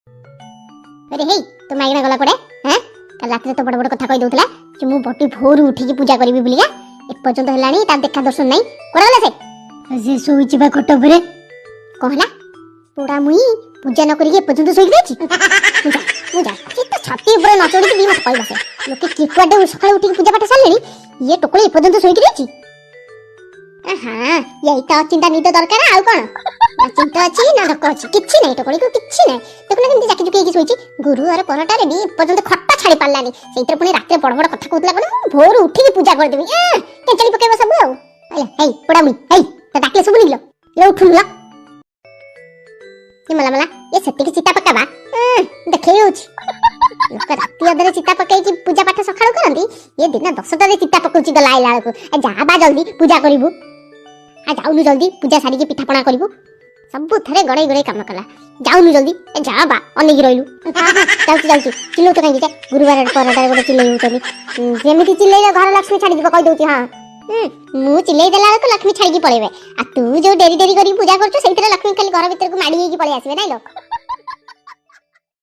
अरे हे तो माइना गला कोडे हैं कल रात तो बड़ बड़ कथा कहि दउतला कि मु बटी भोर उठी की पूजा करबी बुलिया एक पर्यंत हलानी ता देखा दर्शन नहीं कोरा गला से सोइची बा खट परे कहला पूरा मुई पूजा न करी के पर्यंत सोइ गेछि पूजा कि तो छाती ऊपर न चढ़ी दी मत कहला से लोके की कोडे सकाळ उठी पूजा पाठ सालेनी ये टोकले पर्यंत सोइ गेछि हां यही तो चिंता नहीं तो दरकार आउ कोन चिंता अछि ना धक्का अछि किछि नहीं टोकले को किछि नहीं देखला केमती जाकी जुकी की सोइची गुरु और परटा रे भी पर्यंत खट्टा छाड़ी पालानी सेइतर पुनी रात रे बड़ बड़ कथा कहतला कोन भोर उठी की पूजा कर देबी टेंशन पकेबो सब आउ हे पोड़ा मुई हे तो डाके सब निकलो ये उठुला ये मला मला ये सत्य की चिता पकाबा देखे होछि लोक राती अदरे चिता पकाई की पूजा पाठ सखाळो करंती ये दिन 10 टा रे चिता पकोछि गला आइला को जा बा जल्दी पूजा करिवु आ जाउनु जल्दी पूजा सारी के पिठा पणा करिवु सब थरे गड़े गड़े काम कला जाउनु जल्दी जा बा अनेक रहिलु चलती चिल्लो तो कांगी गुरुवार परटा गोटे चिल्लै होचनी जेमिति चिल्लै घर लक्ष्मी छाडी दिबो कहि दोछि हां मु चिल्लै देला को लक्ष्मी छाडी की पळेबे आ तू जो डेरी डेरी करी पूजा करछु सेइतरे लक्ष्मी खाली घर भीतर को माडी हेकी पळे आसीबे नै लोक